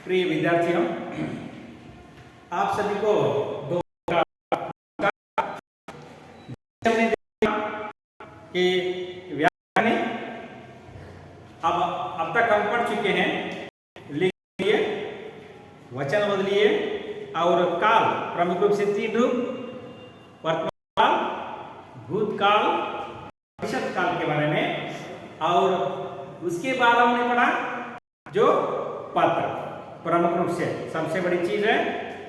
प्रिय विद्यार्थियों, आप सभी को दो हमने देखा कि व्याकरण में अब तक हम पढ़ चुके हैं। लिखिए, वचन बदलिए और काल, प्रमुख रूप से 3 रूप: वर्तमान काल, भूतकाल, भविष्यत काल के बारे में। और उसके बाद हमने पढ़ा जो पत्र, प्रमुख रूप से सबसे बड़ी चीज है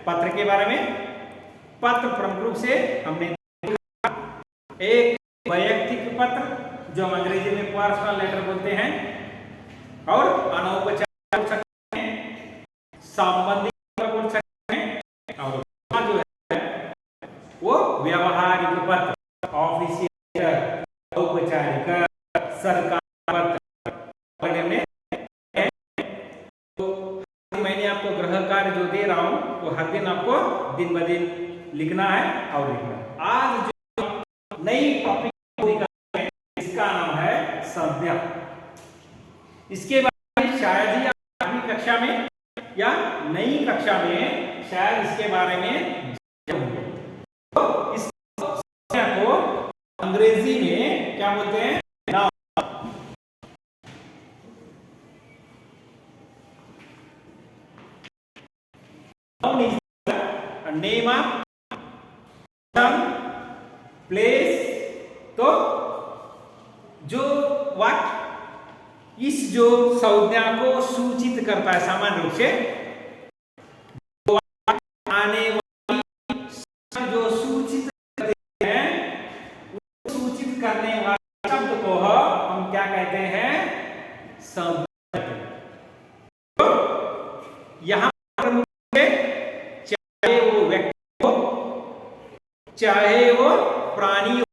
पत्र के बारे में। पत्र प्रमुख रूप से हमने एक वैयक्तिक पत्र जो हम अंग्रेजी में पर्सनल लेटर बोलते हैं, और अनौपचारिक बोल सकते हैं, संबंधित पत्र बोल सकते हैं, और जो है वो व्यवहारिक पत्र, ऑफिशियल, औपचारिक, सरकारी पत्र वगैरह में। तो मैंने आपको गृह कार्य जो दे रहा हूं वो हर दिन आपको दिन ब दिन लिखना है और लिखना है। आज जो नई टॉपिक इसका नाम है संज्ञा। इसके बारे में शायद ही अगली कक्षा में या नई कक्षा में शायद इसके बारे में जानेंगे। तो इस संज्ञा को अंग्रेजी में क्या बोलते हैं? Noun is the name of place. तो जो वाक्य इस जो संज्ञा को सूचित करता है, सामान्य रूप से आने वाली जो सूचित करते हैं, सूचित करने वाले शब्द को हम क्या कहते हैं? संज्ञा। तो यहां चाहे वो व्यक्ति हो, चाहे वो प्राणी हो,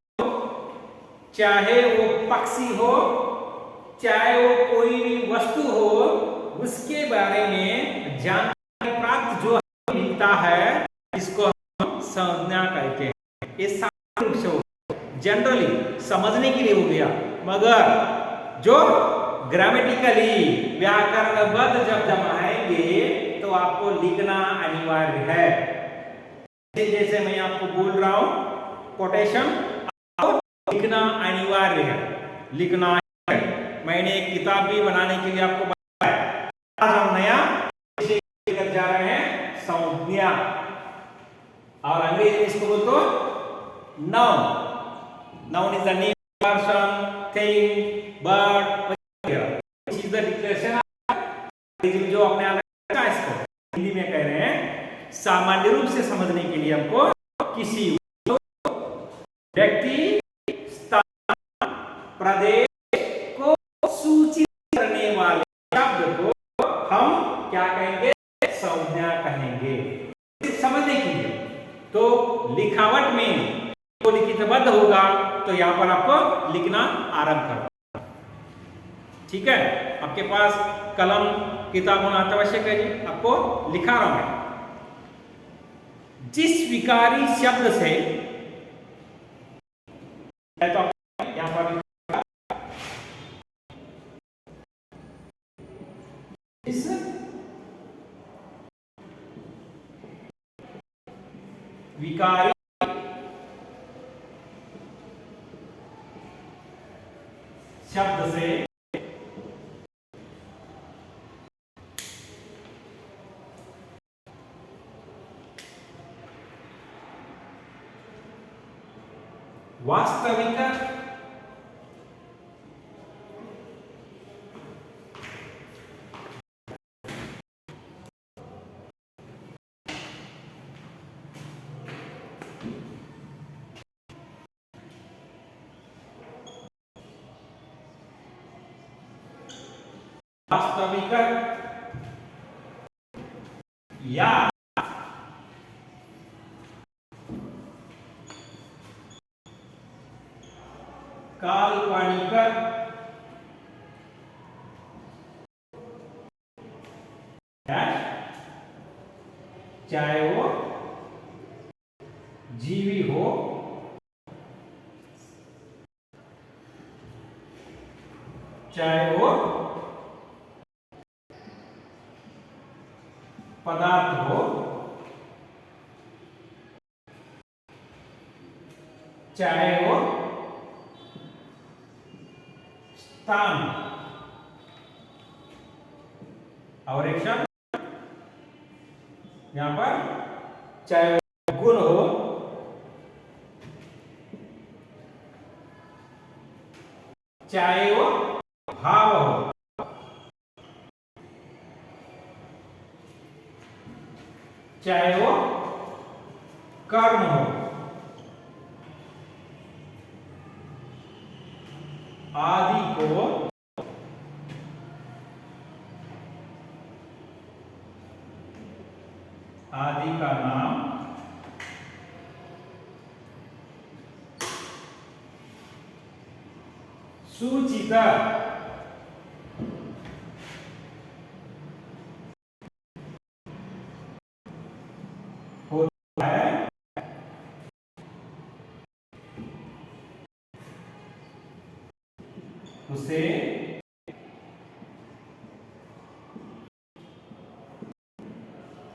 चाहे वो पक्षी हो, चाहे वो कोई भी वस्तु हो, उसके बारे में जानकारी प्राप्त जो मिलता है इसको हम संज्ञा कहते हैं। ये सामान्य रूप से जनरली समझने के लिए हो गया, मगर जो ग्रामेटिकली व्याकरणबद्ध जब आएंगे तो आपको लिखना अनिवार्य है। जैसे मैं आपको बोल रहा हूं, कोटेशन लिखना अनिवार्य है, लिखना है। मैंने एक किताब भी बनाने के लिए आपको बताया। आज हम नया विषय लेकर जा रहे हैं, संज्ञा, और अंग्रेजी में इसको बोलते हो noun. Noun is the name, person, thing, bird, which is the declaration जो अपने आप इसको हिंदी में कह रहे हैं। सामान्य रूप से समझने के लिए हमको किसी व्यक्ति, स्थान, प्रदेश को सूचित करने वाले शब्द को हम क्या कहेंगे? संज्ञा कहेंगे। समझने के लिए तो लिखावट में तो लिखितबद्ध होगा, तो यहां पर आपको लिखना आरंभ करना। ठीक है, आपके पास कलम किताब होना आवश्यक है जी। आपको लिखा रहा हूं, जिस विकारी शब्द से तो यहां पर इस विकारी शब्द से वास्तविक वास्तविक या काल्पनिक चाहे वो जीवी हो, चाहे वो पदार्थ हो, चाहे वो स्थान, और एक शब्द यहां पर चाहे वो गुण हो, चाहे वो भाव हो, चाहे वो कर्म हो, आदि को आदि का नाम सूचित होता है। उसे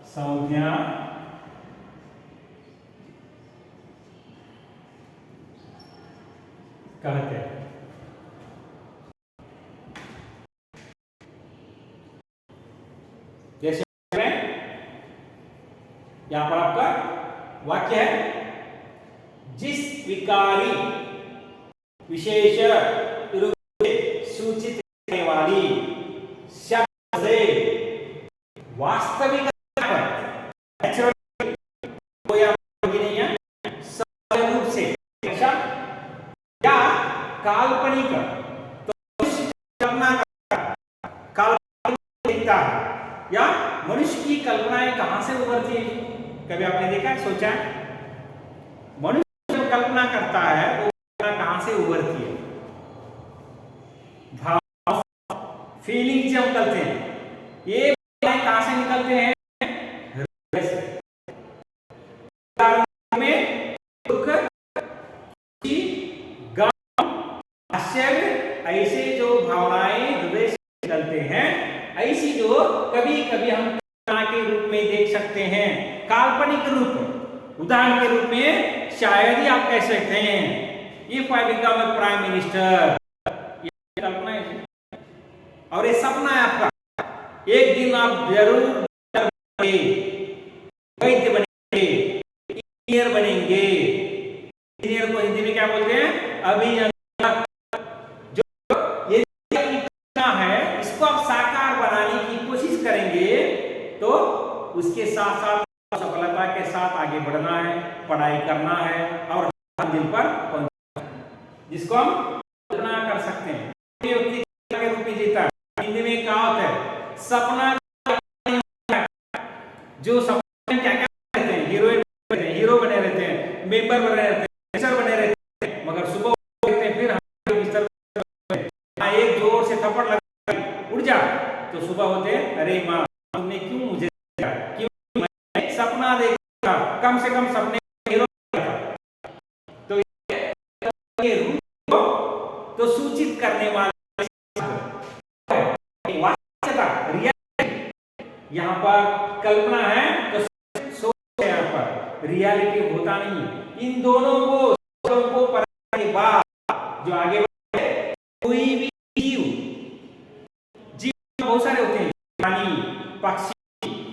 संज्ञा कहते हैं। जैसे यहां पर आपका वाक्य है, जिस विकारी विशेष रूप से सूचित करने वाली शब्द से वास्तविक रूप से या काल्पनिक, तो कल्पना काल्पनिक दिखता है, या मनुष्य की कल्पनाएं कहां से उभरती है? कभी आपने देखा है, सोचा है? मनुष्य जब कल्पना करता है वो कहां से उभरती है? भाव, फीलिंग से हम करते हैं। ये कहां से निकलते हैं? हृदय से। में दुख, गम, आश्चर्य, ऐसे जो भावनाएं हृदय से निकलते हैं, ऐसी जो कभी कभी हम कल्पना के रूप में देख सकते हैं, काल्पनिक रूप। उदाहरण के रूप में शायद ही आप कह सकते हैं, if I become a prime minister, ये कल्पना है और ये सपना है आपका। एक दिन आप जरूर वैद्य बनेंगे, इंजीनियर बनेंगे। इंजीनियर को हिंदी में क्या बोलते हैं? अभियंता। जो ये कल्पना है, इसको आप साकार बनाने की कोशिश करेंगे तो उसके साथ साथ सफलता के साथ आगे बढ़ना है, पढ़ाई करना है और मंजिल पर पहुंचना है, जिसको हम कल्पना कर सकते हैं। व्यक्ति के रूप में जीता है। हिंदी में कहावत है, सपना जो सपने क्या क्या रहते हैं, हीरोइन रहते हैं, हीरो बने रहते हैं, मेंबर बने रहते हैं, टीचर बने रहते हैं, मगर सुबह उठते हैं फिर हम बिस्तर पर एक जोर से थप्पड़ लगा उठ जा, तो सुबह होते हैं, अरे माँ तुमने क्यों मुझे दिया? क्यों? मैं सपना देखा, कम से कम सपने हीरो था। तो ये रूप तो सूचित करने वाले वास्तविकता, रियलिटी। यहाँ पर कल्पना है तो सोच है, यहाँ पर रियलिटी होता नहीं। इन दोनों को पढ़ने के बाद जो आगे बढ़े, कोई भी जीव बहुत सारे होते हैं, प्राणी, पक्षी,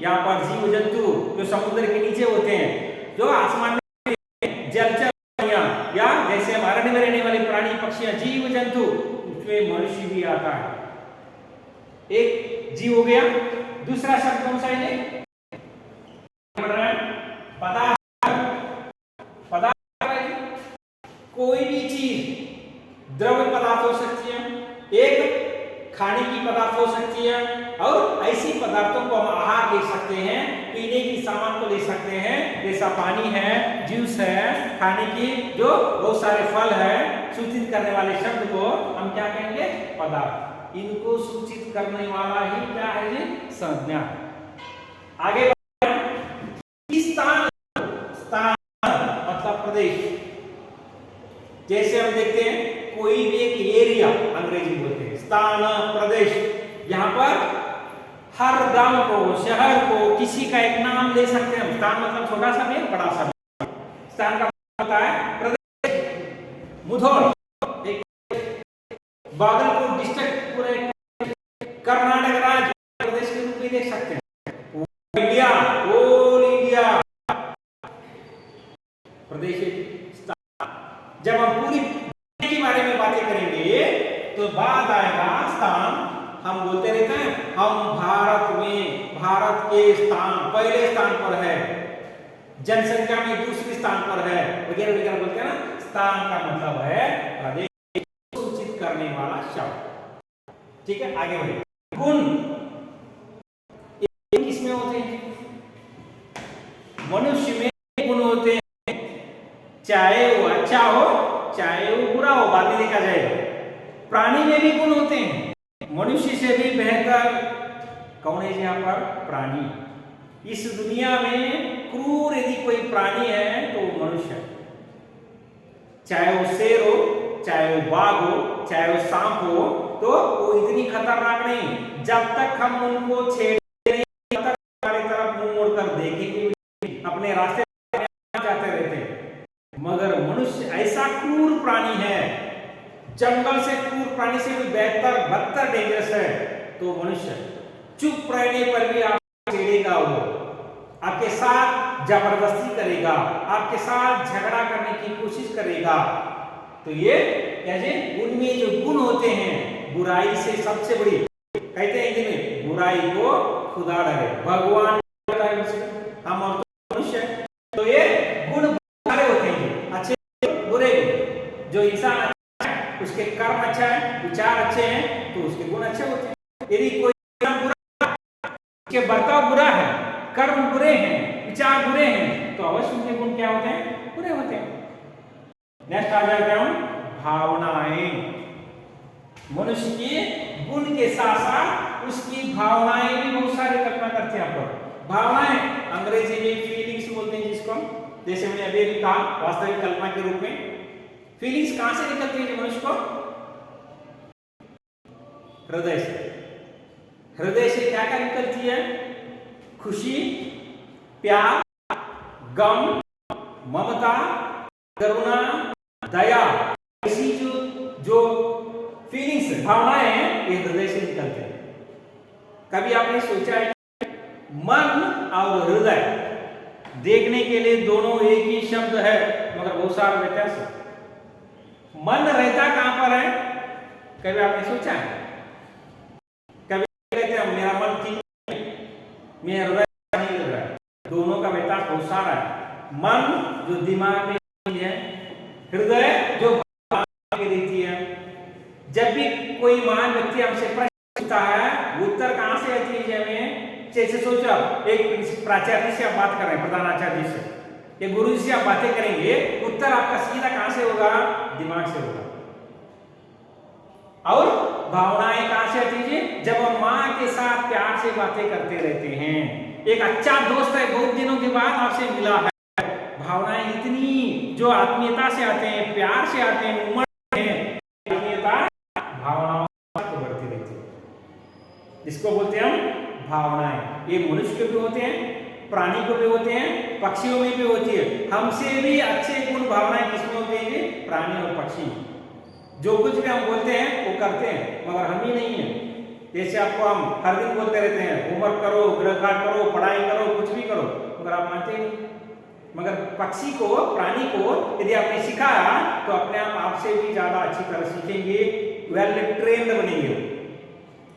यहाँ पर जीव जंतु जो समुद्र के नीचे होते हैं, जो आसमान में जलचर या जैसे हम अरण्य में रहने वाले प्राणी, पक्षियां, जीव जंतु, उसमें मनुष्य भी आता है। एक जीव हो गया। दूसरा शब्द कौन सा है? पदार्थ। पदार्थ कोई भी चीज द्रव्य पदार्थ हो सकती है, एक खाने की पदार्थ हो सकती है, और ऐसी पदार्थों को हम आहार ले सकते हैं, पीने की सामान को ले सकते हैं, जैसा पानी है, जूस है, खाने की जो बहुत सारे फल है, सूचित करने वाले शब्द को हम क्या कहेंगे? पदार्थ। इनको सूचित करने वाला ही क्या है जी? संज्ञा। आगे स्थान, स्थान मतलब प्रदेश। जैसे हम देखते हैं कोई भी एक एरिया, अंग्रेजी बोलते हैं स्थान, प्रदेश। यहाँ पर हर गांव को, शहर को, किसी का एक नाम ले सकते हैं। स्थान मतलब छोटा सा भी, बड़ा सा भी। स्थान का मतलब होता है प्रदेश। मुधोल एक बागलकोट डिस्ट्रिक्ट पूरे कर्नाटक राज्य प्रदेश के रूप में देख सकते हैं। इंडिया, ऑल इंडिया प्रदेश। जब हम पूरी के बारे में बातें करेंगे तो बात आएगा स्थान। हम बोलते रहते हैं हम भारत में, भारत के स्थान पहले स्थान पर है, जनसंख्या में दूसरे स्थान पर है, वगैरह वगैरह बोलते हैं ना। स्थान का मतलब है प्रदेश सूचित करने वाला शब्द। ठीक है, आगे बढ़े। गुण किसमें होते हैं? मनुष्य में गुण होते हैं, चाहे वो अच्छा हो चाहे वो बुरा हो, बाद में देखा जाएगा। प्राणी में भी गुण होते हैं, मनुष्य से भी बेहतर कौन है यहाँ पर? प्राणी। इस दुनिया में क्रूर यदि कोई प्राणी है तो वो मनुष्य है। चाहे वो शेर हो, चाहे वो बाघ हो, चाहे वो सांप हो, तो वो इतनी खतरनाक नहीं। जब तक हम उनको छेड़े नहीं, तब तक हमारी तरफ मुंह मोड़कर देखेंगे, अपने रास्ते जाते रहते हैं। मगर मनुष्य ऐसा क्रूर प्राणी है, जंगल से क्रूर प्राणी से भी बेहतर, बदतर डेंजरस है तो मनुष्य। चुप रहने पर भी आप छेड़ेगा, वो आपके साथ जबरदस्ती करेगा, आपके साथ झगड़ा करने की कोशिश करेगा। तो ये कैसे? उनमें जो गुण होते हैं, बुराई से सबसे बड़ी, कहते हैं हिंदी में, बुराई को खुदा डरे, भगवान हम और मनुष्य। तो ये गुण सारे होते हैं, अच्छे बुरे। जो इंसान उसके कर्म अच्छा है, विचार अच्छे हैं तो उसके गुण अच्छे होते हैं। यदि कोई बुरा, उसके बर्ताव बुरा है, कर्म बुरे हैं, विचार बुरे हैं, तो अवश्य उनके गुण क्या होते हैं? बुरे होते हैं। नेक्स्ट आ जाते हैं भावनाएं। मनुष्य की गुण के साथ साथ उसकी भावनाएं भी बहुत सारी कल्पना करते हैं। आप भावनाएं अंग्रेजी में फीलिंग्स बोलते हैं जिसको, जैसे मैंने अभी कहा, वास्तविक कल्पना के रूप में। फीलिंग्स कहां से निकलती है मनुष्य को? हृदय से। हृदय से क्या क्या निकलती है? खुशी, प्यार, गम, ममता, करुणा, दया, ऐसी जो फीलिंग्स, भावनाएं हैं, ये हृदय से निकलते हैं। कभी आपने सोचा है मन और हृदय देखने के लिए दोनों एक ही शब्द है, मगर बहुत सारा व्यत्यास है। मन रहता कहां पर है? कभी आपने सोचा है? कभी कहते हैं मेरा मन ठीक है, मेरा हृदय नहीं लग रहा है। दोनों का व्यत्यास बहुत सारा है। मन जो दिमाग में है, हृदय जो भावना में रहती है। जब भी कोई महान व्यक्ति हमसे प्रश्न पूछता है, उत्तर कहां से आती है हमें? जैसे सोचा एक प्राचार्य से आप बात कर रहे हैं, प्रधानाचार्य से, ये गुरु जी से आप बातें करेंगे, उत्तर आपका सीधा कहां से होगा? दिमाग से होगा। और भावनाएं कहां से आती है? जब हम मां के साथ प्यार से बातें करते रहते हैं, एक अच्छा दोस्त है, बहुत दिनों के बाद आपसे मिला है, भावनाएं इतनी जो आत्मीयता से आते हैं, प्यार से आते हैं, उमड़ हैं, आत्मीयता भावनाओं को बढ़ती रहती है, जिसको बोलते हैं हम भावनाएं। ये मनुष्य के भी होते हैं, प्राणी को भी होते हैं, पक्षियों में भी होती है। हमसे भी अच्छे गुण भावनाएं किसमें होती है? प्राणी और पक्षी। जो कुछ भी हम बोलते हैं वो करते हैं, मगर हम ही नहीं है। जैसे आपको हम हर दिन बोलते रहते हैं होमवर्क करो, गृह कार्य करो, पढ़ाई करो, कुछ भी करो, मगर आप मानते नहीं। मगर पक्षी को, प्राणी को यदि आपने सिखाया तो अपने आप आपसे भी ज्यादा अच्छी तरह सीखेंगे, वेल ट्रेन्ड बनेंगे।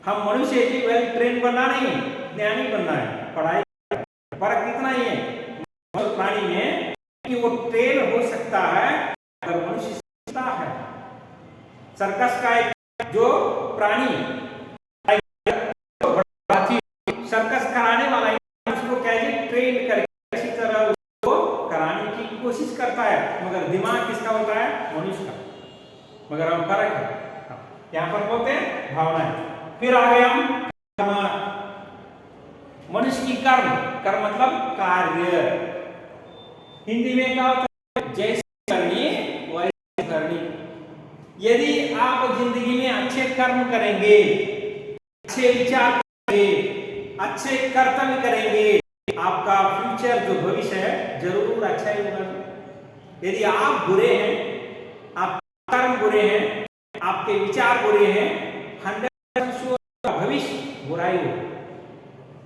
हम मनुष्य की वेल ट्रेन बनना नहीं, ज्ञानी बनना है। पढ़ाई फर्क इतना ही है प्राणी में कि वो ट्रेन हो सकता है अगर मनुष्य सीखता है। सर्कस का एक जो प्राणी सर्कस कराने वाला उसको कैसे ट्रेन करके इसी तरह उसको कराने की कोशिश करता है, मगर दिमाग किसका होता है? मनुष्य का। मगर हम फर्क है, यहाँ पर बोलते हैं भावनाएं। फिर आ गए हम मनुष्य की कर्म। कर्म मतलब कार्य। हिंदी में क्या होता है? जैसे करनी वैसे करनी। यदि आप जिंदगी में अच्छे कर्म करेंगे, अच्छे विचार करेंगे, अच्छे कर्तव्य करेंगे, आपका फ्यूचर जो भविष्य है जरूर अच्छा ही होगा। यदि आप बुरे हैं, आप कर्म बुरे हैं, आपके विचार बुरे हैं, 100% श्योर भविष्य बुरा ही होगा।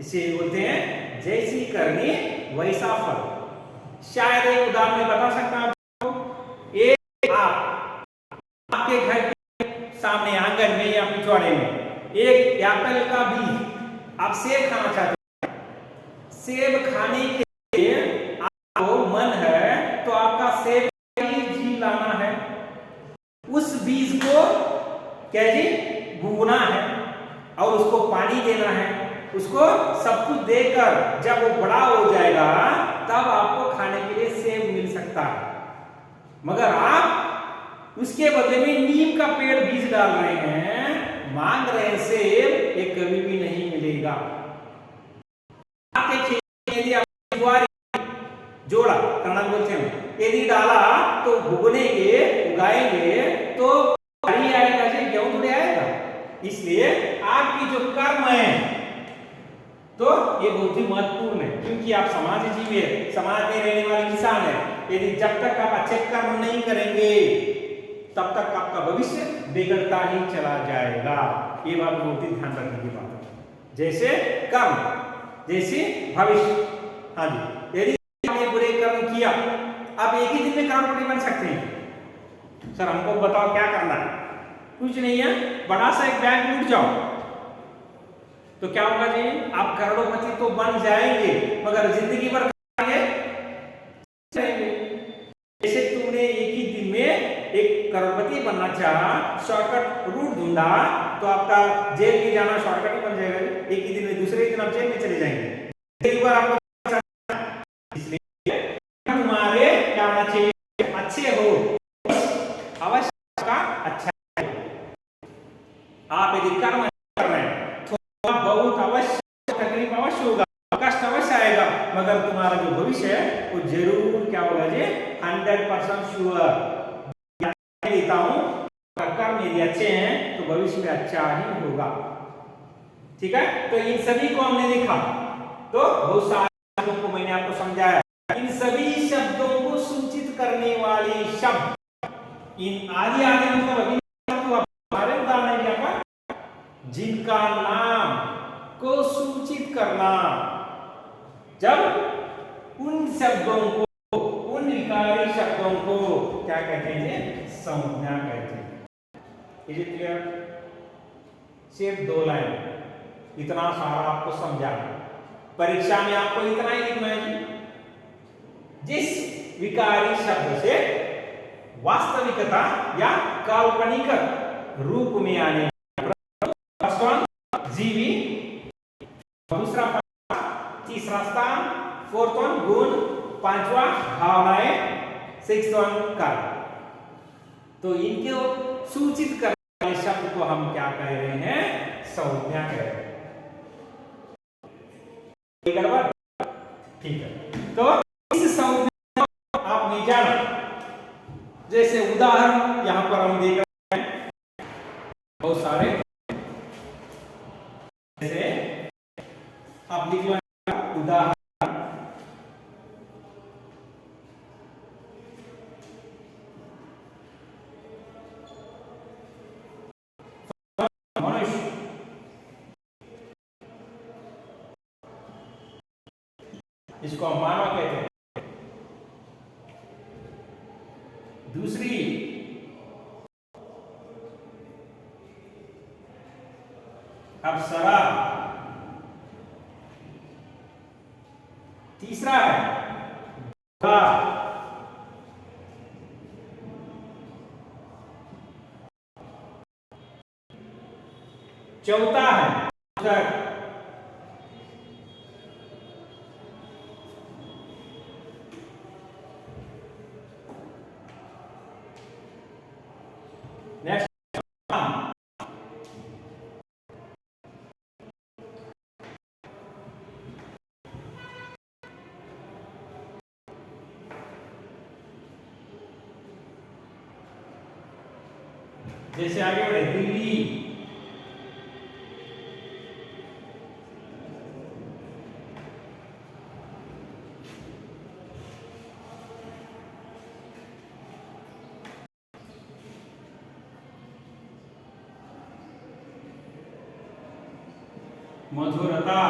इसे बोलते हैं जैसी करनी वैसा फल। शायद एक उदाहरण में बता सकता हूं आपको। एक आपके घर के सामने आंगन में या पिछवाड़े में एक एप्पल का बीज, आप सेब खाना चाहते हैं, सेब खाने के लिए आपको मन है तो आपका सेब भी लाना है, उस बीज को क्या जी भूनना है और उसको पानी देना है, उसको सब कुछ देकर जब वो बड़ा हो जाएगा तब आपको खाने के लिए सेब मिल सकता है। मगर आप उसके बदले में नीम का पेड़ बीज डाल रहे हैं, मांग रहे हैं सेब, ये कभी भी नहीं मिलेगा। आपके खेत में यदि आप ज्वार जोड़ा कन्नड़ बोलते हैं, यदि डाला तो भुगनेंगे, उगाएंगे तो हरी आएगा, गेहूं थोड़े आएगा। इसलिए आपकी जो कर्म है तो ये बहुत ही महत्वपूर्ण है, क्योंकि आप समाज जीव है, समाज में रहने वाले इंसान है। यदि जब तक आप अच्छे कर्म नहीं करेंगे तब तक आपका भविष्य बिगड़ता ही चला जाएगा। ये बात बहुत ही ध्यान रखने की बात है। जैसे कर्म जैसे भविष्य। हाँ जी, यदि आपने बुरे कर्म किया, आप एक ही दिन में करोड़पति बन सकते हैं। सर हमको बताओ क्या करना है? कुछ नहीं है, बड़ा सा एक बैंक लूट जाओ तो क्या होगा जी, आप करोड़पति तो बन जाएंगे मगर जिंदगी भर जाएंगे। जैसे तुमने एक ही दिन में एक करोड़पति बनना चाहा, शॉर्टकट रूट ढूंढा तो आपका जेल में जाना शॉर्टकट ही बन जाएगा। एक ही दिन में दूसरे दिन आप जेल में चले जाएंगे। एक बार आपको इसलिए तुम्हारे क्या होना चाहिए, अच्छे हो, अवश्य का अच्छा है। आप यदि कर्म कर रहे हैं बहुत अवश्य तकलीफ अवश्य होगा, कष्ट अवश्य आएगा, मगर तुम्हारा जो भविष्य है वो जरूर क्या होगा जी 100% श्योर देता हूं। कर्म यदि अच्छे हैं तो भविष्य में अच्छा ही होगा। ठीक है, तो इन सभी को हमने देखा, तो बहुत सारे शब्दों को मैंने आपको समझाया। इन सभी शब्दों को सूचित करने वाली शब्द, इन आदि आदि मतलब अभी हमारे उदाहरण क्या था, जिनका नाम को सूचित करना, जब उन शब्दों को, उन विकारी शब्दों को क्या कहते हैं, संज्ञा कहते हैं। Is it clear? सिर्फ 2 लाइन, इतना सारा आपको समझाना। परीक्षा में आपको इतना ही लिखना है, जिस विकारी शब्द से वास्तविकता या काल्पनिक रूप में आने, जीवी, दूसरा तीसरा स्थान, 4th वन गुण, 5वां भावनाएं, 6th वन कर्म। तो इनको सूचित करने वाले शब्द को हम क्या कह रहे हैं, संज्ञा कह रहे हैं। गड़बड़? ठीक है, तो इस संज्ञा को आपने जाना। जैसे उदाहरण यहां पर हम देख रहे हैं बहुत सारे, जैसे आप लिख लो उदाहरण, मनुष्य, इसको हम मानव कहते हैं। दूसरी अप्सरा, तीसरा है घोड़ा, चौथा है उत्तर, नेक्स्ट जैसे आगे बढ़े, दिल्ली, मधुरता,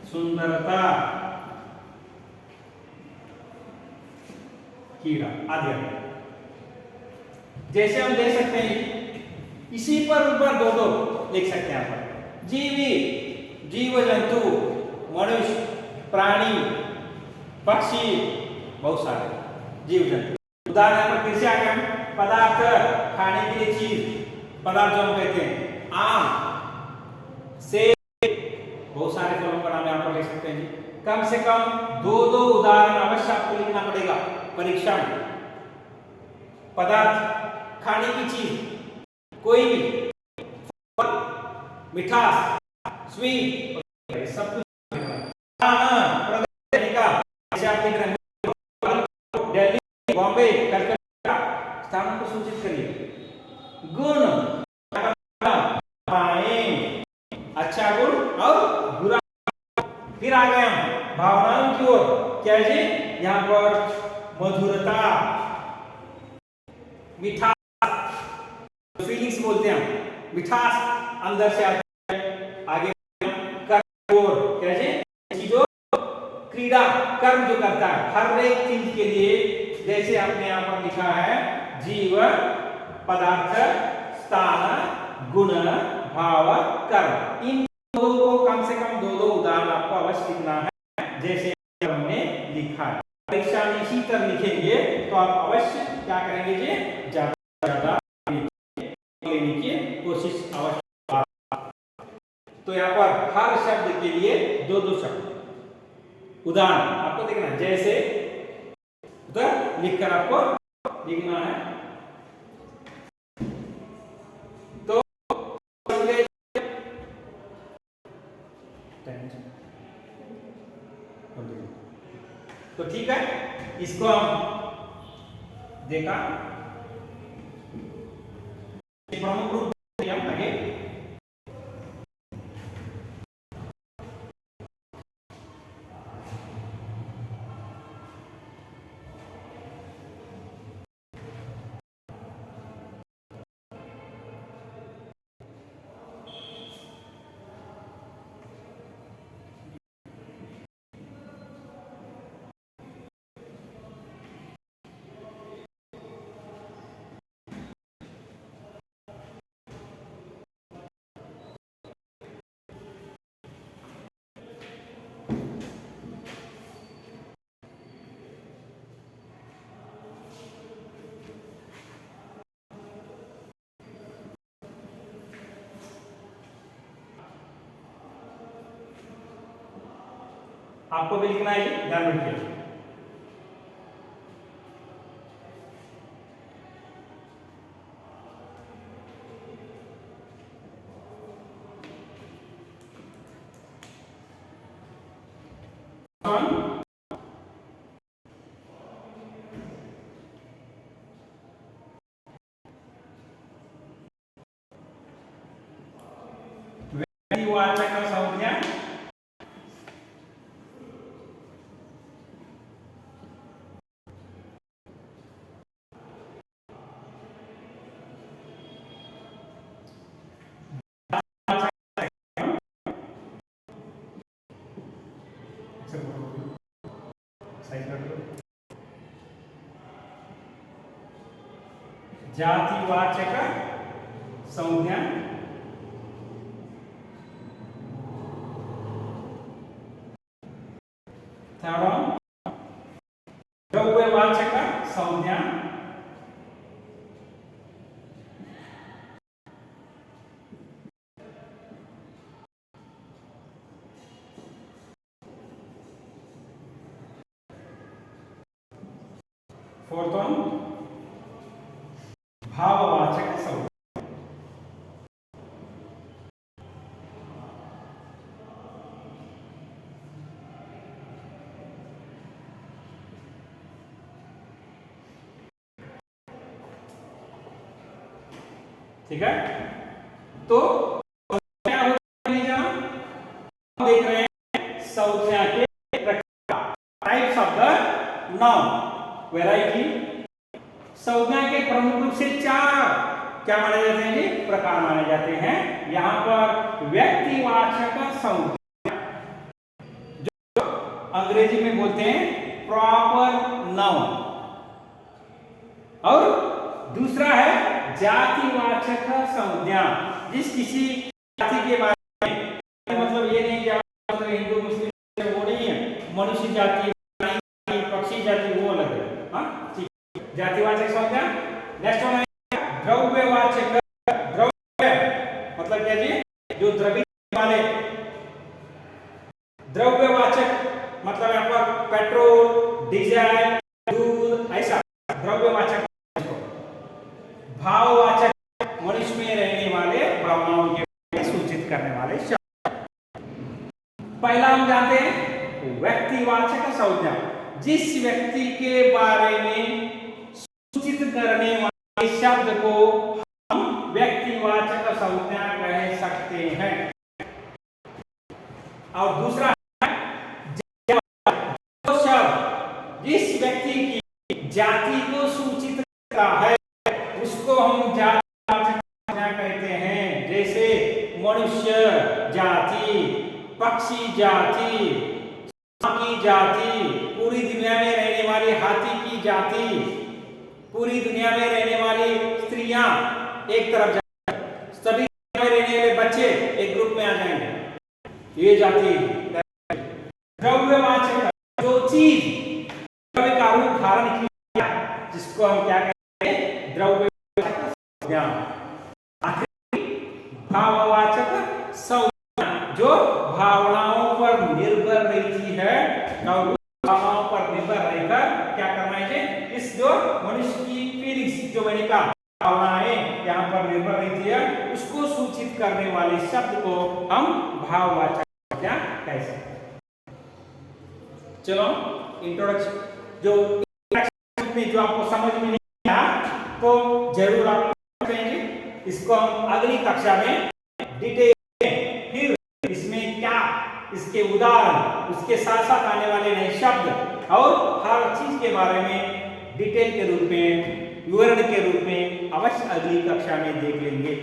सुंदरता, कीड़ा आदि आदि। जैसे हम देख सकते हैं इसी पर ऊपर दो दो लिख सकते हैं आप। जीवी, जीव जंतु, मनुष्य, प्राणी, पक्षी, बहुत सारे जीव जंतु। उदाहरण पर फिर से आ गया पदार्थ, खाने के लिए चीज, पदार्थ जो हम कहते हैं आम, सेब, बहुत सारे फलों का नाम यहाँ पर लिख सकते हैं जी। कम से कम दो दो उदाहरण अवश्य आपको लिखना पड़ेगा परीक्षा में। पदार्थ, खाने की चीज, कोई भी फल, मिठास, स्वीट, सब कुछ जैसे आप लिख रहे हैं दिल्ली, बॉम्बे, कलकत्ता, स्थानों को सूचित करिए। गुण, अच्छा गुण और बुरा। फिर आ गए हम भावनाओं की ओर। क्या है जी? यहाँ पर मधुरता, मिठास, फीलिंग्स बोलते हैं हम, मिठास अंदर से आती है। आगे कर्म, क्या है चीजों, क्रीड़ा, कर्म जो करता है हर एक चीज के लिए। जैसे आपने यहाँ पर लिखा है जीव, पदार्थ, स्थान, गुण, भाव, कर्म। इन दो को कम से कम दो दो उदाहरण आपको अवश्य लिखना है जैसे हमने लिखा है। परीक्षा में इसी तरह लिखेंगे तो आप अवश्य क्या करेंगे जी, ज्यादा ज्यादा लेने की कोशिश अवश्य। तो यहाँ पर हर शब्द के लिए दो दो शब्द उदाहरण आपको देखना है। जैसे उधर लिखकर आपको लिखना है। तो ठीक है, इसको हम देखा प्रमुख रूप हम आगे आपको भी लिखना है, ध्यान रखिए। वाचक संज्ञा जातिवाचक संज्ञा द्रव्यवाचक संज्ञा फोर्थ वन भाववाचक संज्ञा। ठीक है, तो क्या नहीं जाना, देख रहे हैं संज्ञा के प्रकार, types of the noun variety. संज्ञा के प्रमुख रूप से चार क्या माने जाते हैं जी, प्रकार माने जाते हैं। यहाँ पर व्यक्तिवाचक संज्ञा जो अंग्रेजी में बोलते हैं प्रॉपर नाउन, और दूसरा है जातिवाचक संज्ञा, जिस किसी जाति के बारे में, मतलब ये नहीं कि आप हिंदू मुस्लिम वो नहीं है, मनुष्य जाति पक्षी जाति वो अलग है। हाँ ठीक, जातिवाचक संज्ञा। नेक्स्ट वन है द्रव्यवाचक। द्रव्य मतलब क्या जी, जो द्रवित वाले। द्रव्यवाचक मतलब यहाँ पर पेट्रोल, डीजल, दूध, ऐसा द्रव्यवाचक। भाववाचक मनुष्य में रहने वाले भावनाओं के सूचित करने वाले शब्द। पहला हम जानते हैं व्यक्तिवाचक संज्ञा, जिस व्यक्ति के बारे में सूचित करने वाले शब्द को हम व्यक्तिवाचक संज्ञा कह सकते हैं। और दूसरा है शब्द जिस व्यक्ति की जाति को सूचित करता है उसको हम जातिवाचक संज्ञा कहते हैं। जैसे मनुष्य जाति, पक्षी जाति, की जाति, पूरी दुनिया में रहने वाली हाथी की जाति, पूरी दुनिया में रहने वाली स्त्रियां एक तरफ जाएंगे, सभी में रहने वाले बच्चे एक ग्रुप में आ जाएंगे, ये जाति। द्रव्यवाचक जो चीज द्रव्य का रूप धारण किया जिसको हम क्या कहते हैं, द्रव्यवाचक संज्ञा। भाववाचक संज्ञा जो भावनाओं पर निर्भर रहती है, और भावनाओं पर निर्भर रहकर क्या करना है, इस जो मनुष्य की फीलिंग्स जो मैंने कहा भावनाएं यहाँ पर निर्भर रहती है, उसको सूचित करने वाले शब्द को हम भाववाचक संज्ञा कह सकते हैं। चलो इंट्रोडक्शन जो में जो आपको समझ में नहीं आया तो जरूर आप कहेंगे, इसको हम अगली कक्षा में डिटेल फिर इसमें क्या, इसके उदाहरण, उसके साथ साथ आने वाले नए शब्द और हर चीज के बारे में डिटेल के रूप में, विवरण के रूप में अवश्य अगली कक्षा में देख लेंगे।